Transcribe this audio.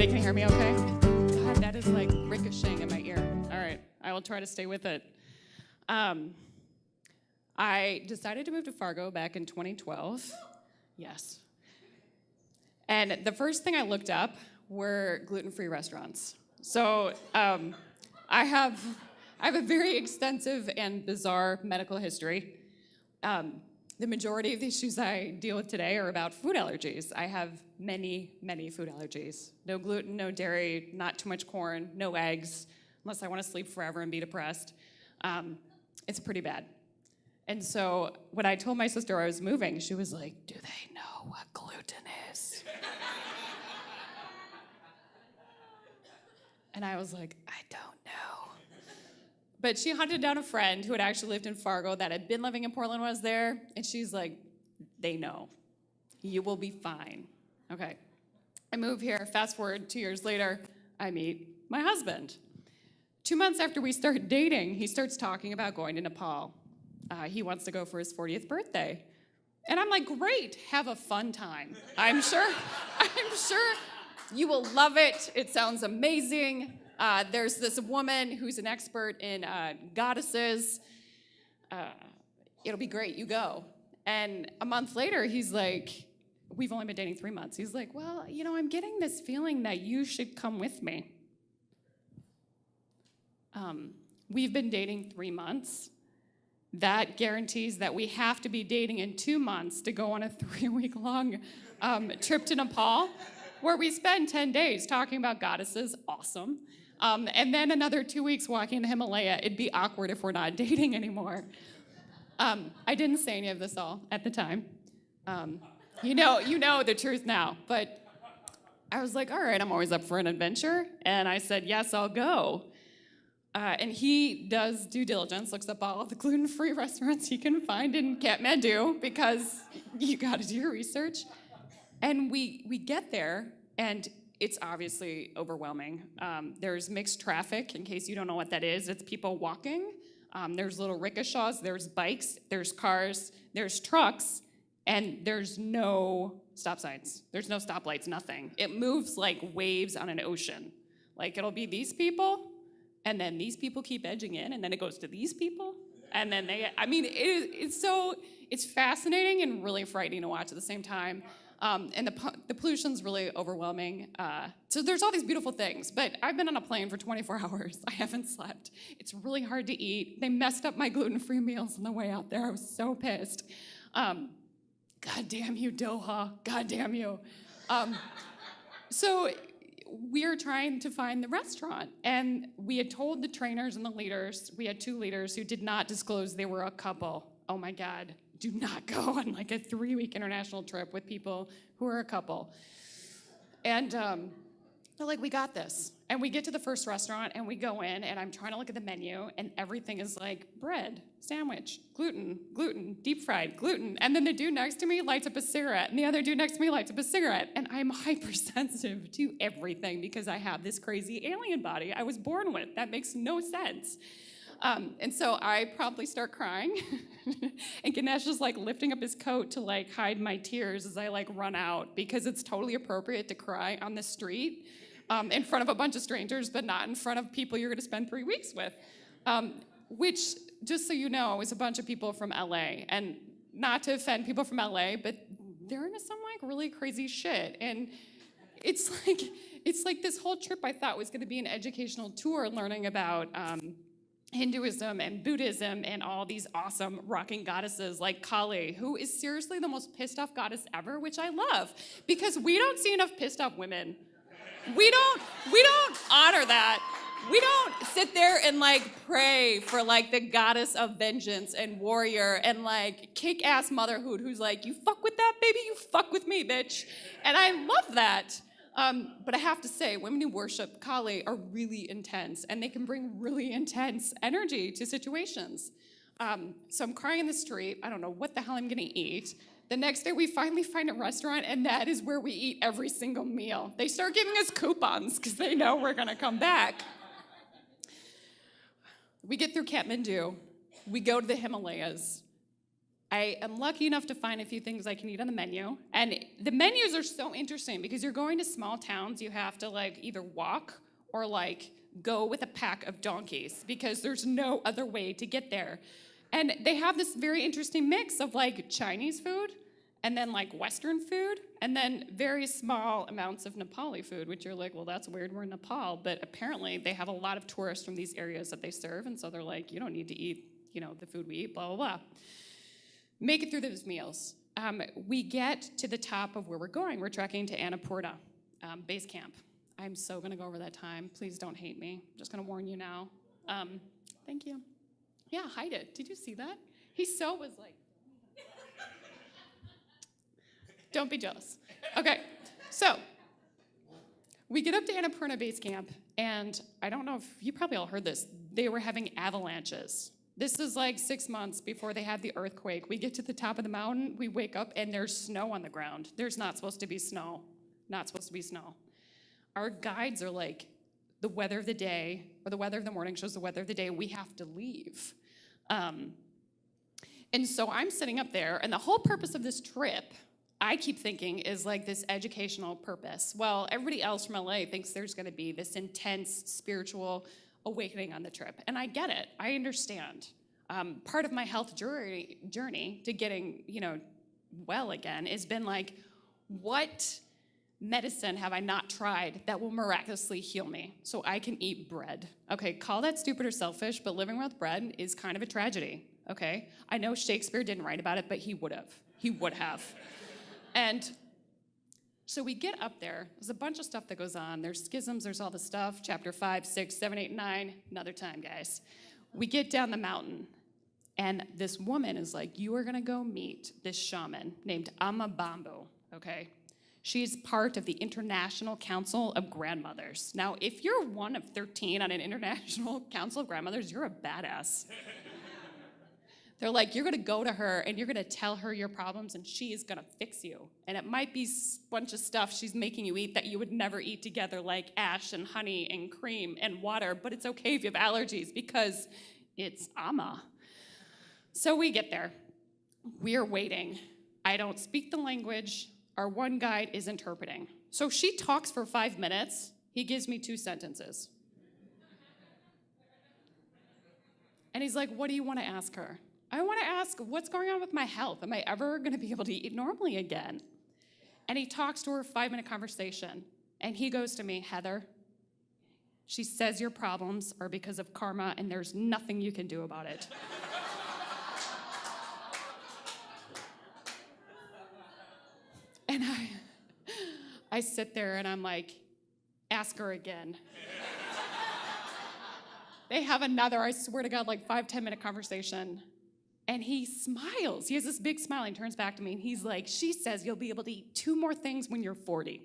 Everybody can hear me okay? God, that is like ricocheting in my ear. All right, I will try to stay with it. I decided to move to Fargo back in 2012. Yes. And the first thing I looked up were gluten-free restaurants. So I have a very extensive and bizarre medical history. The majority of the issues I deal with today are about food allergies. I have many, many food allergies. No gluten, no dairy, not too much corn, no eggs, unless I want to sleep forever and be depressed. It's pretty bad. And so when I told my sister I was moving, she was like, "Do they know what gluten is?" And I was like, "I don't know." But she hunted down a friend who had actually lived in Fargo that had been living in Portland when I was there, and she's like, "They know. You will be fine." Okay. I move here. Fast forward 2 years later, I meet my husband. 2 months after we start dating, he starts talking about going to Nepal. He wants to go for his 40th birthday. And I'm like, "Great, have a fun time. I'm sure you will love it. It sounds amazing. There's this woman who's an expert in goddesses. It'll be great, you go." And a month later, he's like, we've only been dating 3 months. He's like, "Well, I'm getting this feeling that you should come with me." We've been dating 3 months. That guarantees that we have to be dating in 2 months to go on a 3-week-long trip to Nepal, where we spend 10 days talking about goddesses. Awesome. And then another 2 weeks walking the Himalaya. It'd be awkward if we're not dating anymore. I didn't say any of this all at the time. You know the truth now. But I was like, all right, I'm always up for an adventure. And I said, yes, I'll go. And he does due diligence, looks up all of the gluten-free restaurants he can find in Kathmandu, because you got to do your research. And we get there, and it's obviously overwhelming. There's mixed traffic, in case you don't know what that is. It's people walking. There's little rickshaws. There's bikes. There's cars. There's trucks. And there's no stop signs. There's no stoplights, nothing. It moves like waves on an ocean. Like, it'll be these people, and then these people keep edging in, and then it goes to these people. And then it's fascinating and really frightening to watch at the same time. And the pollution's really overwhelming. So there's all these beautiful things, but I've been on a plane for 24 hours. I haven't slept. It's really hard to eat. They messed up my gluten-free meals on the way out there. I was so pissed. God damn you, Doha. God damn you. So we're trying to find the restaurant, and we had told the trainers and the leaders, we had 2 leaders who did not disclose they were a couple. Oh my God. Do not go on like a 3-week international trip with people who are a couple. And they're like, "We got this." And we get to the first restaurant, and we go in, and I'm trying to look at the menu, and everything is like bread, sandwich, gluten, deep fried, gluten. And then the dude next to me lights up a cigarette, and the other dude next to me lights up a cigarette. And I'm hypersensitive to everything because I have this crazy alien body I was born with. That makes no sense. And so I probably start crying, and Ganesh is like lifting up his coat to like hide my tears as I like run out, because it's totally appropriate to cry on the street in front of a bunch of strangers, but not in front of people you're going to spend 3 weeks with. Which, just so you know, is a bunch of people from LA, and not to offend people from LA, but they're into some like really crazy shit. And it's like this whole trip I thought was going to be an educational tour learning about Hinduism and Buddhism and all these awesome rocking goddesses like Kali, who is seriously the most pissed off goddess ever, which I love, because we don't see enough pissed off women. We don't honor that. We don't sit there and like pray for like the goddess of vengeance and warrior and like kick-ass motherhood who's like, "You fuck with that, baby, you fuck with me, bitch." And I love that. But I have to say, women who worship Kali are really intense, and they can bring really intense energy to situations. So I'm crying in the street. I don't know what the hell I'm gonna eat. The next day, we finally find a restaurant, and that is where we eat every single meal. They start giving us coupons because they know we're gonna come back. We get through Kathmandu. We go to the Himalayas. I am lucky enough to find a few things I can eat on the menu. And the menus are so interesting because you're going to small towns, you have to like either walk or like go with a pack of donkeys because there's no other way to get there. And they have this very interesting mix of like Chinese food and then like Western food and then very small amounts of Nepali food, which you're like, well, that's weird, we're in Nepal. But apparently they have a lot of tourists from these areas that they serve. And so they're like, you don't need to eat, the food we eat, blah, blah, blah. Make it through those meals. We get to the top of where we're going. We're trekking to Annapurna base camp. I'm so gonna go over that time. Please don't hate me. I'm just gonna warn you now. Thank you. Yeah, hide it. Did you see that? He so was like, don't be jealous. Okay, so we get up to Annapurna base camp, and I don't know if you probably all heard this. They were having avalanches. This is like 6 months before they had the earthquake. We get to the top of the mountain, we wake up, and there's snow on the ground. There's not supposed to be snow. Not supposed to be snow. Our guides are like, the weather of the day, or the weather of the morning shows the weather of the day, we have to leave. And so I'm sitting up there, and the whole purpose of this trip, I keep thinking, is like this educational purpose. Well, everybody else from LA thinks there's gonna be this intense spiritual awakening on the trip. And I get it, I understand. Part of my health journey to getting, well again has been like, what medicine have I not tried that will miraculously heal me so I can eat bread? Okay, call that stupid or selfish, but living without bread is kind of a tragedy, okay? I know Shakespeare didn't write about it, but he would have. He would have. And so we get up there. There's a bunch of stuff that goes on. There's schisms, there's all the stuff. Chapter 5, 6, 7, 8, 9. Another time, guys. We get down the mountain, and this woman is like, you are going to go meet this shaman named Amma Bambu, okay? She's part of the International Council of Grandmothers. Now, if you're one of 13 on an International Council of Grandmothers, you're a badass. They're like, you're gonna go to her and you're gonna tell her your problems and she is gonna fix you. And it might be a bunch of stuff she's making you eat that you would never eat together, like ash and honey and cream and water, but it's okay if you have allergies because it's Amma. So we get there. We are waiting. I don't speak the language. Our one guide is interpreting. So she talks for 5 minutes. He gives me 2 sentences. And he's like, what do you want to ask her? I want to ask, what's going on with my health? Am I ever going to be able to eat normally again? And he talks to her, 5-minute conversation. And he goes to me, Heather, she says your problems are because of karma and there's nothing you can do about it. And I sit there and I'm like, ask her again. They have another, I swear to God, like 5-10-minute conversation. And he smiles. He has this big smile and turns back to me and he's like, she says you'll be able to eat 2 more things when you're 40.